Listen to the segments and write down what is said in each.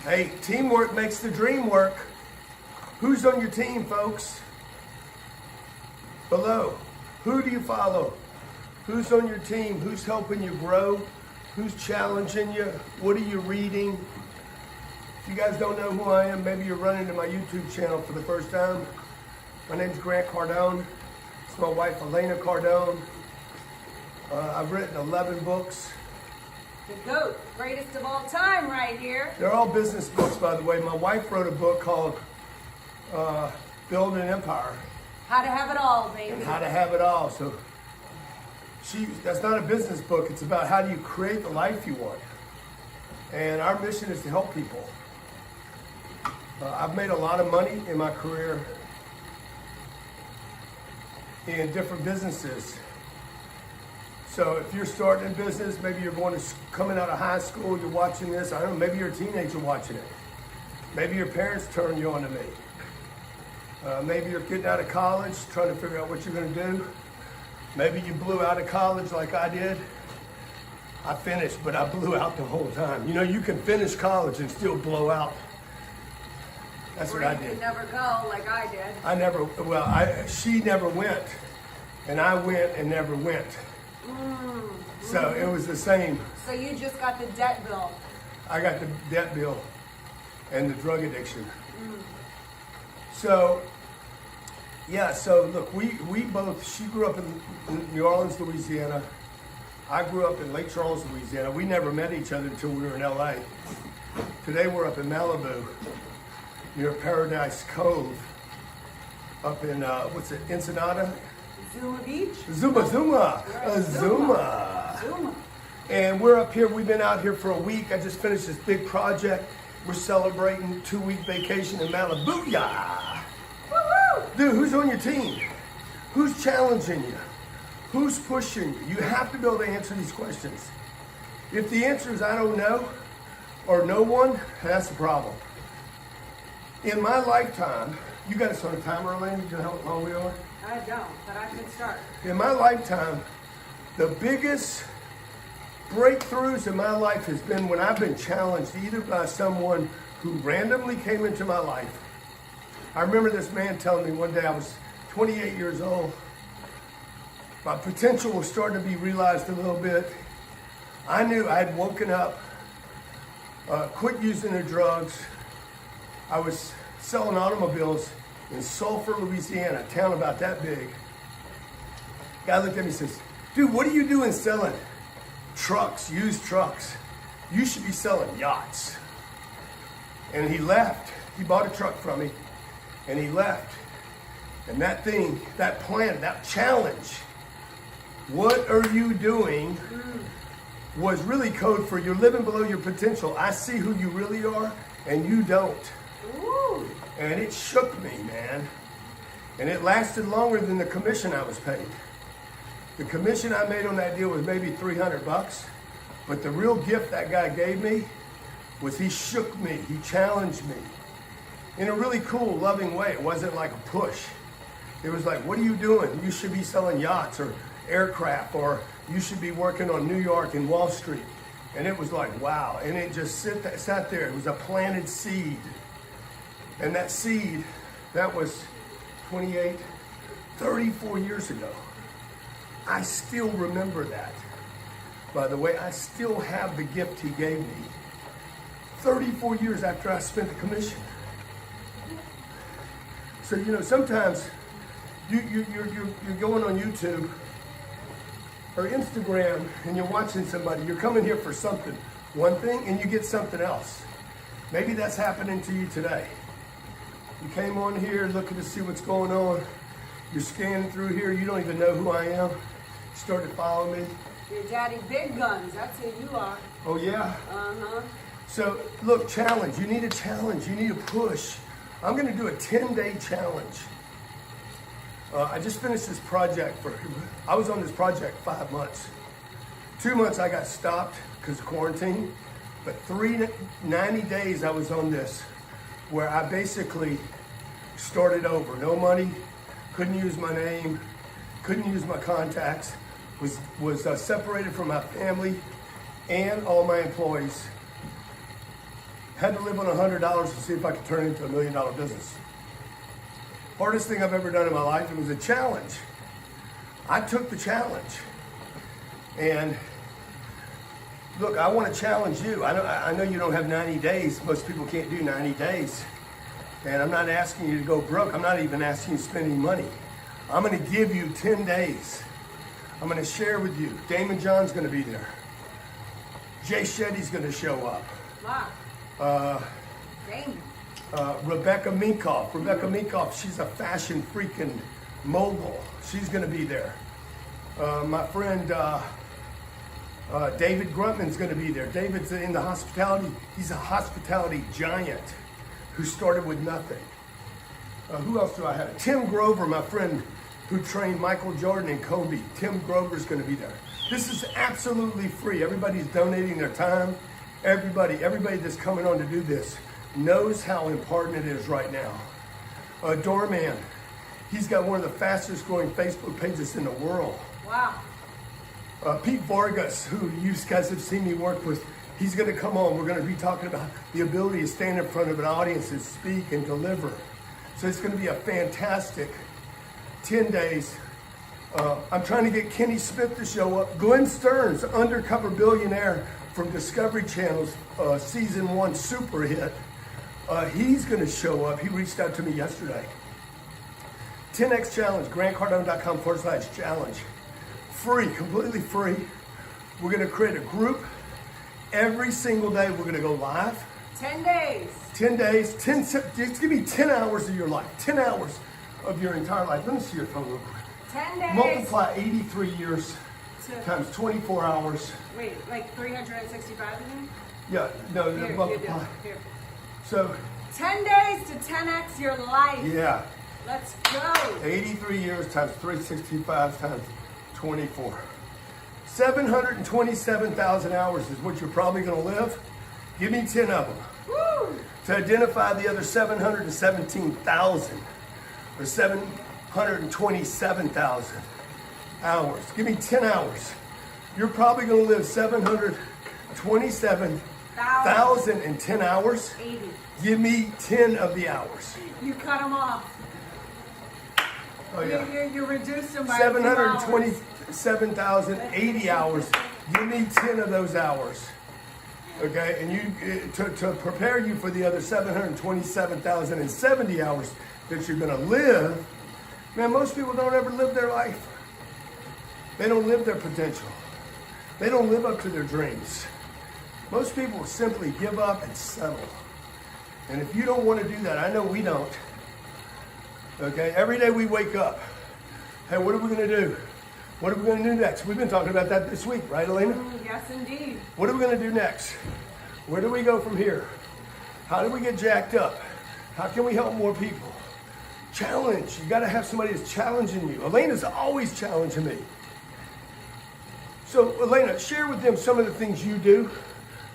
Hey, teamwork makes the dream work. Who's on your team, folks? Below. Who do you follow? Who's on your team? Who's helping you grow? Who's challenging you? What are you reading? If you guys don't know who I am, maybe you're running to my YouTube channel for the first time. My name's Cardone. It's my wife, Elena Cardone. I've written 11 books. The GOAT, greatest of all time right here. They're all business books, by the way. My wife wrote a book called Build an Empire. How to have it all, baby. And how to have it all. So that's not a business book. It's about how do you create the life you want. And our mission is to help people. I've made a lot of money in my career in different businesses. So if you're starting a business, maybe you're coming out of high school, you're watching this, I don't know, maybe you're a teenager watching it. Maybe your parents turned you on to me. Maybe you're getting out of college, trying to figure out what you're gonna do. Maybe you blew out of college like I did. I finished, but I blew out the whole time. You know, you can finish college and still blow out. That's what I did. You never go like I did. She never went, and I went and never went. So it was the same. So you just got the debt bill. I got the debt bill and the drug addiction. So, yeah, so look, we both, she grew up in New Orleans, Louisiana. I grew up in Lake Charles, Louisiana. We never met each other until we were in LA. Today we're up in Malibu, near Paradise Cove, up in, Ensenada? Zuma Beach? Zuma. And we're up here, we've been out here for a week. I just finished this big project. We're celebrating 2-week vacation in Malibu. Woo-hoo! Dude, who's on your team? Who's challenging you? Who's pushing you? You have to be able to answer these questions. If the answer is I don't know, or no one, that's the problem. In my lifetime, you got us on a timer, Elena? Do you know how long we are? I don't, but I can start. In my lifetime, the biggest breakthroughs in my life has been when I've been challenged either by someone who randomly came into my life. I remember this man telling me one day, I was 28 years old. My potential was starting to be realized a little bit. I knew I had woken up, quit using the drugs. I was selling automobiles in Sulphur, Louisiana, a town about that big. Guy looked at me and says, dude, what are you doing selling trucks, used trucks? You should be selling yachts. And he left. He bought a truck from me and he left. And that thing, that plan, that challenge, what are you doing, was really code for you're living below your potential. I see who you really are and you don't. Ooh. And it shook me, man. And it lasted longer than the commission I was paid. The commission I made on that deal was maybe $300, but the real gift that guy gave me was he shook me, he challenged me in a really cool, loving way. It wasn't like a push. It was like, what are you doing? You should be selling yachts or aircraft, or you should be working on New York and Wall Street. And it was like, wow. And it just sat there. It was a planted seed. And that seed, that was 28, 34 years ago. I still remember that. By the way, I still have the gift he gave me 34 years after I spent the commission. So, you know, sometimes you're going on YouTube or Instagram and you're watching somebody, you're coming here for something, one thing, and you get something else. Maybe that's happening to you today. You came on here looking to see what's going on. You're scanning through here. You don't even know who I am. You started following me. Your daddy big guns. That's who you are. Oh, yeah? Uh-huh. So, look, challenge. You need a challenge. You need a push. I'm going to do a 10-day challenge. I just finished this project. I was on this project 5 months. 2 months I got stopped because of quarantine. But 90 days I was on this, where I basically started over. No money, couldn't use my name, couldn't use my contacts, was separated from my family and all my employees. Had to live on $100 to see if I could turn it into $1 million business. Hardest thing I've ever done in my life. It was a challenge. I took the challenge. And look, I want to challenge you. I know you don't have 90 days. Most people can't do 90 days. And I'm not asking you to go broke. I'm not even asking you to spend any money. I'm going to give you 10 days. I'm going to share with you. Damon John's going to be there. Jay Shetty's going to show up. Wow. Damon. Rebecca Minkoff. Rebecca Minkoff, she's a fashion freaking mogul. She's going to be there. My friend David Gruntman's going to be there. David's in the hospitality. He's a hospitality giant who started with nothing. Who else do I have? Tim Grover, my friend who trained Michael Jordan and Kobe. Tim Grover's going to be there. This is absolutely free. Everybody's donating their time. Everybody that's coming on to do this knows how important it is right now. Doorman, he's got one of the fastest growing Facebook pages in the world. Wow. Pete Vargas, who you guys have seen me work with, he's going to come on. We're going to be talking about the ability to stand in front of an audience and speak and deliver. So it's going to be a fantastic 10 days. I'm trying to get Kenny Smith to show up. Glenn Stearns, Undercover Billionaire from Discovery Channel's season 1 super hit. He's going to show up. He reached out to me yesterday. 10X Challenge, grantcardone.com/challenge. Free, completely free. We're going to create a group. Every single day we're going to go live. 10 days. 10 days. Just give me 10 hours of your life. 10 hours of your entire life. Let me see your phone real quick. 10 days. Multiply 83 years times 24 hours. Wait, like 365 again? Yeah, no, Here, multiply. Here. So 10 days to 10x your life. yeah, Let's go. 83 years times 365 times 24. 727,000 hours is what you're probably going to live. Give me 10 of them. Woo! To identify the other 717,000 or 727,000 hours. Give me 10 hours. You're probably going to live 727,000 in 10 hours. 80. Give me 10 of the hours. You cut them off. Oh yeah. You reduced them by 2 hours. 727,080 hours. Give me 10 of those hours. Okay, and you to prepare you for the other 727,070 hours that you're going to live. Man, most people don't ever live their life. They don't live their potential. They don't live up to their dreams. Most people simply give up and settle. And if you don't want to do that, I know we don't. Okay, every day we wake up. Hey, what are we going to do? What are we going to do next? We've been talking about that this week, right, Elena? Yes, indeed. What are we going to do next? Where do we go from here? How do we get jacked up? How can we help more people? Challenge. You got to have somebody that's challenging you. Elena's always challenging me. So, Elena, share with them some of the things you do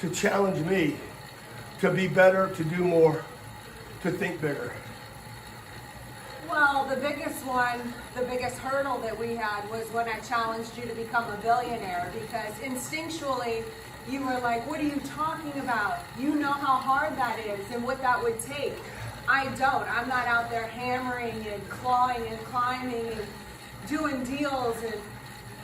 to challenge me to be better, to do more, to think bigger. Well, the biggest hurdle that we had was when I challenged you to become a billionaire, because instinctually you were like, what are you talking about? You know how hard that is and what that would take. I don't. I'm not out there hammering and clawing and climbing and doing deals. And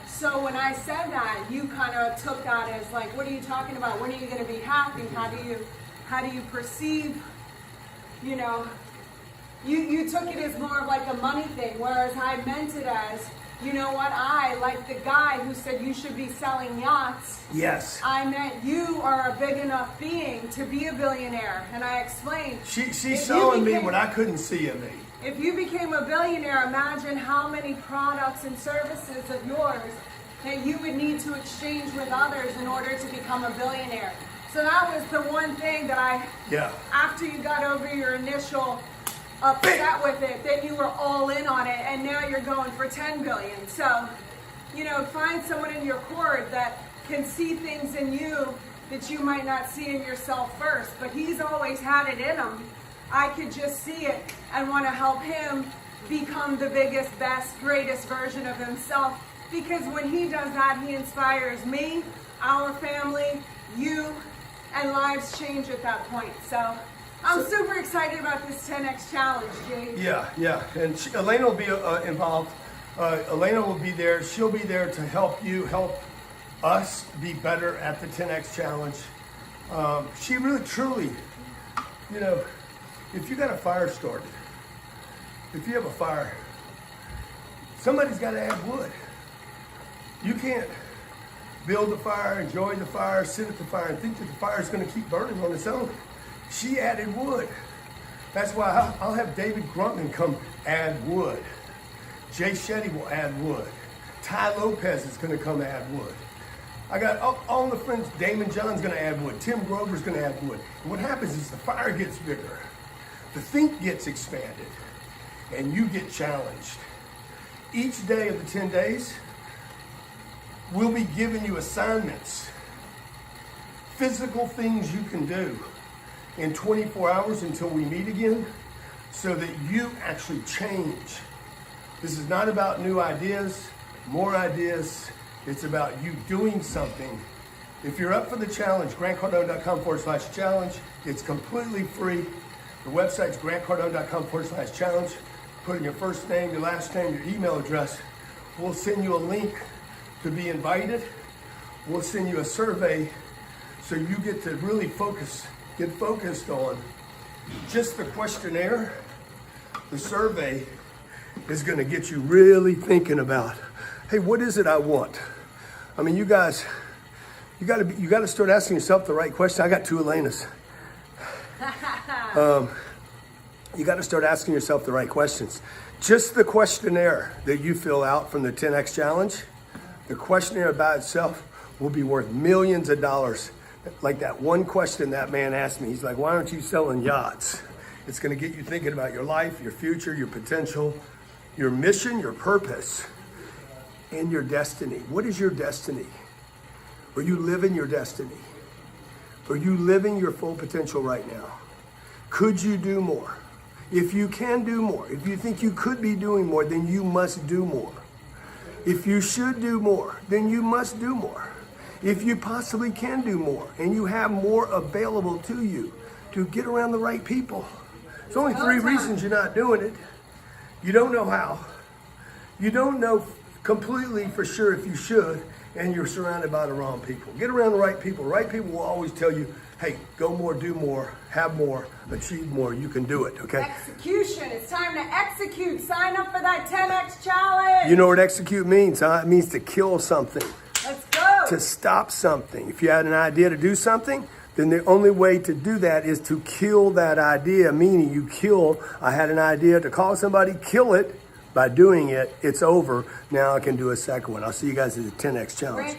so when I said that, you kind of took that as like, what are you talking about? When are you going to be happy? How do you perceive, you know? You took it as more of like a money thing, whereas I meant it as, you know what, like the guy who said you should be selling yachts. Yes. I meant you are a big enough being to be a billionaire. And I explained. She saw in me what I couldn't see in me. If you became a billionaire, imagine how many products and services of yours that you would need to exchange with others in order to become a billionaire. So that was the one thing that after you got over your initial upset with it, then you were all in on it, and now you're going for 10 billion. So, find someone in your court that can see things in you that you might not see in yourself first, but he's always had it in him. I could just see it and want to help him become the biggest, best, greatest version of himself, because when he does that, he inspires me, our family, you, and lives change at that point. So I'm super excited about this 10X challenge, Jay. Yeah. And Elena will be involved. Elena will be there. She'll be there to help you, help us be better at the 10X challenge. She really, truly, you know, if you got a fire started, if you have a fire, somebody's got to add wood. You can't build the fire, enjoy the fire, sit at the fire, and think that the fire is going to keep burning on its own. She added wood. That's why I'll have David Gruntman come add wood. Jay Shetty will add wood. Ty Lopez is going to come add wood. I got all the friends. Damon John's going to add wood. Tim Grover's going to add wood. And what happens is the fire gets bigger. The think gets expanded. And you get challenged. Each day of the 10 days, we'll be giving you assignments. Physical things you can do in 24 hours until we meet again so that you actually change. This is not about new ideas, more ideas. It's about you doing something. If you're up for the challenge, grantcardone.com/challenge. It's completely free. The website's grantcardone.com/challenge. Put in your first name, your last name, your email address. We'll send you a link to be invited. We'll send you a survey so you get to really get focused on just the questionnaire. The survey is going to get you really thinking about, hey, what is it I want? I mean, you guys, you got to start asking yourself the right question. I got two Elenas. You got to start asking yourself the right questions. Just the questionnaire that you fill out from the 10X challenge, the questionnaire by itself will be worth millions of dollars. Like that one question that man asked me, he's like, why aren't you selling yachts? It's going to get you thinking about your life, your future, your potential, your mission, your purpose, and your destiny. What is your destiny? Are you living your destiny? Are you living your full potential right now? Could you do more? If you can do more, if you think you could be doing more, then you must do more. If you should do more, then you must do more. If you possibly can do more and you have more available to you, to get around the right people. There's only three reasons you're not doing it. You don't know how. You don't know completely for sure if you should, and you're surrounded by the wrong people. Get around the right people. The right people will always tell you, hey, go more, do more, have more, achieve more. You can do it, okay? Execution. It's time to execute. Sign up for that 10X challenge. You know what execute means, huh? It means to kill something. Let's go. To stop something. If you had an idea to do something, then the only way to do that is to kill that idea, meaning you kill, I had an idea to call somebody, kill it. By doing it, it's over. Now I can do a second one. I'll see you guys at the 10X challenge.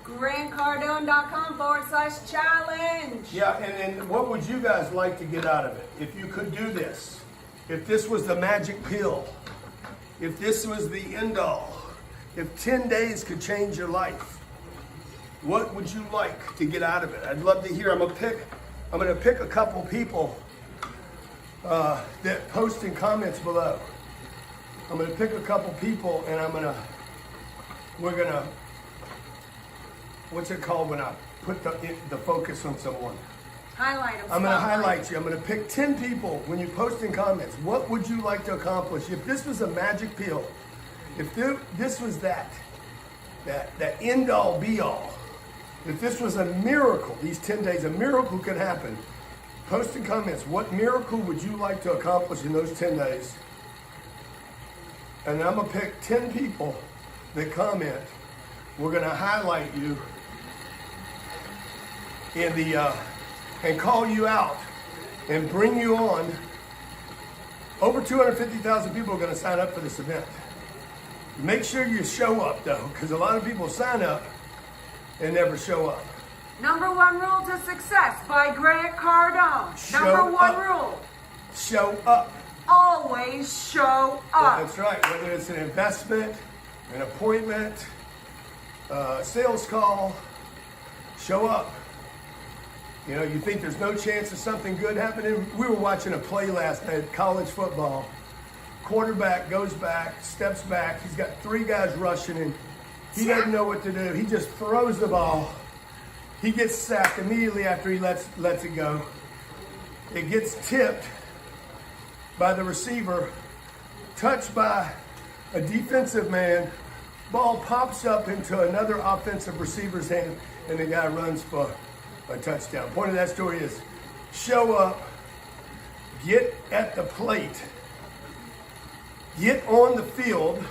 GrantCardone.com/challenge. Yeah, and what would you guys like to get out of it? If you could do this, if this was the magic pill, if this was the end all, if 10 days could change your life, what would you like to get out of it? I'd love to hear. I'm gonna pick a couple people that post in comments below. I'm gonna pick a couple people and we're gonna, what's it called when I put the focus on someone? Highlight them. I'm gonna highlight you. I'm gonna pick 10 people when you post in comments. What would you like to accomplish? If this was a magic pill, if this was that end all be all, if this was a miracle, these 10 days, a miracle could happen. Post in comments, what miracle would you like to accomplish in those 10 days? And I'm gonna pick 10 people that comment. We're gonna highlight you in and call you out and bring you on. Over 250,000 people are gonna sign up for this event. Make sure you show up though, because a lot of people sign up and never show up. Number one rule to success by Grant Cardone. Rule. Show up. Always show up. That's right. Whether it's an investment, an appointment, sales call, show up. You know, you think there's no chance of something good happening? We were watching a play last night, college football. Quarterback goes back, steps back. He's got three guys rushing him. He doesn't know what to do. He just throws the ball. He gets sacked immediately after he lets it go. It gets tipped by the receiver, touched by a defensive man. Ball pops up into another offensive receiver's hand, and the guy runs for a touchdown. Point of that story is show up, get at the plate, get on the field,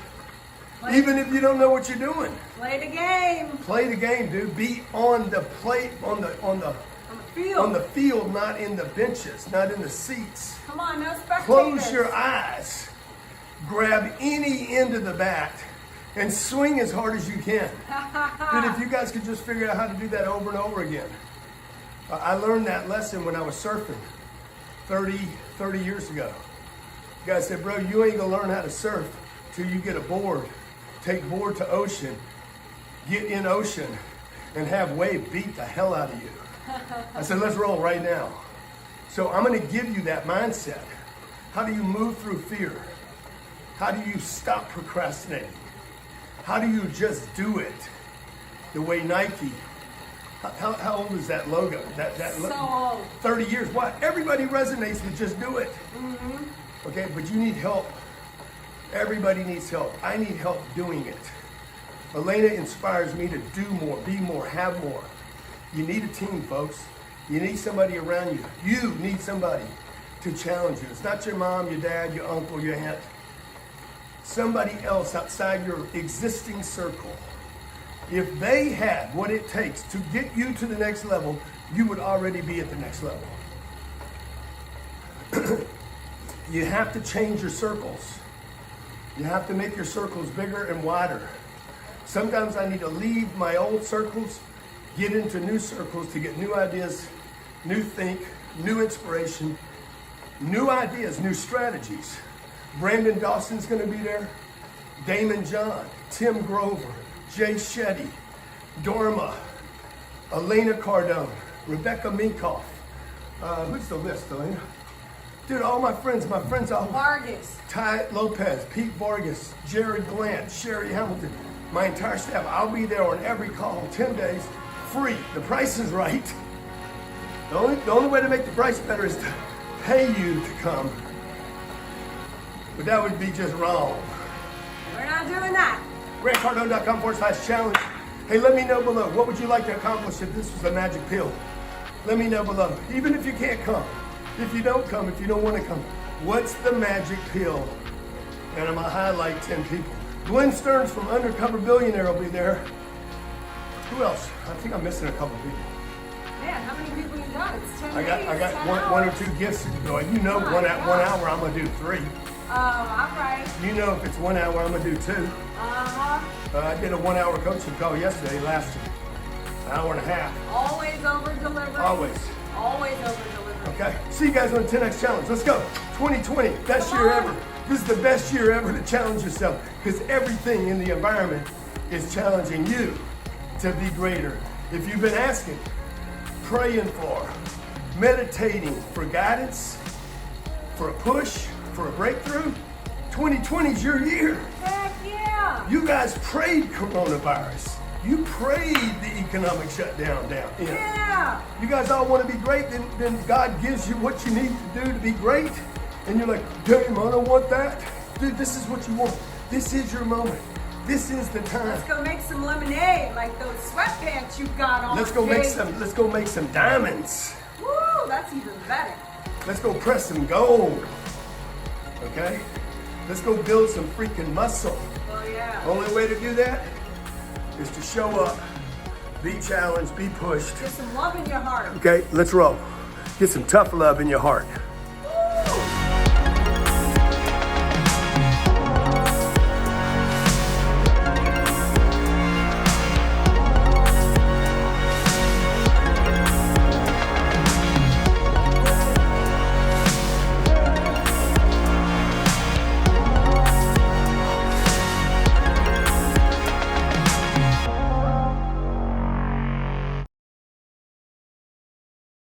even if you don't know what you're doing. Play the game. Play the game, dude. Be on the plate, on the Field. on the field, not in the benches, not in the seats. Come on, no spectators. Close your eyes. Grab any end of the bat and swing as hard as you can. Dude, if you guys could just figure out how to do that over and over again. I learned that lesson when I was surfing 30 years ago. The guy said, bro, you ain't gonna learn how to surf till you get a board. Take board to ocean, get in ocean, and have wave beat the hell out of you. I said, let's roll right now. So I'm gonna give you that mindset. How do you move through fear? How do you stop procrastinating? How do you just do it? The way Nike, how old is that logo? So old. 30 years. Why? Everybody resonates with just do it. Mm-hmm. Okay, but you need help. Everybody needs help. I need help doing it. Elena inspires me to do more, be more, have more. You need a team, folks. You need somebody around you. You need somebody to challenge you. It's not your mom, your dad, your uncle, your aunt. Somebody else outside your existing circle. If they had what it takes to get you to the next level, you would already be at the next level. You have to change your circles. You have to make your circles bigger and wider. Sometimes I need to leave my old circles, get into new circles to get new ideas, new think, new inspiration, new ideas, new strategies. Brandon Dawson's going to be there. Damon John, Tim Grover, Jay Shetty, Dorma, Elena Cardone, Rebecca Minkoff. Who's the list, Elena? Dude, all my friends all. Vargas. Ty Lopez, Pete Vargas, Jared Glant, Sherry Hamilton, my entire staff. I'll be there on every call, 10 days, free. The price is right. The only way to make the price better is to pay you to come. But that would be just wrong. We're not doing that. GrantCardone.com/challenge. Hey, let me know below. What would you like to accomplish if this was a magic pill? Let me know below. Even if you can't come. If you don't come, if you don't want to come. What's the magic pill? And I'm going to highlight 10 people. Glenn Stearns from Undercover Billionaire will be there. Who else? I think I'm missing a couple people. Man, how many people you got? It's 10 days. I got 10 one or hours. two gifts to go. You know, Oh, one yeah. hour I'm going to do 3. Oh, all right. You know if it's 1 hour, I'm going to do 2. Uh-huh. I did a 1 hour coaching call yesterday, lasted an hour and a half. Always over-deliver. Always. Always over-deliver. Okay, see you guys on the 10X Challenge. Let's go. 2020, best Come year on. ever. This is the best year ever to challenge yourself because everything in the environment is challenging you to be greater. If you've been asking, praying for, meditating for guidance, for a push, for a breakthrough, 2020 is your year. Heck yeah. You guys prayed coronavirus. You prayed the economic shutdown down. Yeah. You guys all want to be great, then God gives you what you need to do to be great. And you're like, damn, I don't want that. Dude, this is what you want. This is your moment. This is the time. Let's go make some lemonade like those sweatpants you got on. Let's go make some diamonds. Woo, that's even better. Let's go press some gold. Okay? Let's go build some freaking muscle. Oh yeah. Only way to do that is to show up, be challenged, be pushed. Get some love in your heart. Okay, let's roll. Get some tough love in your heart.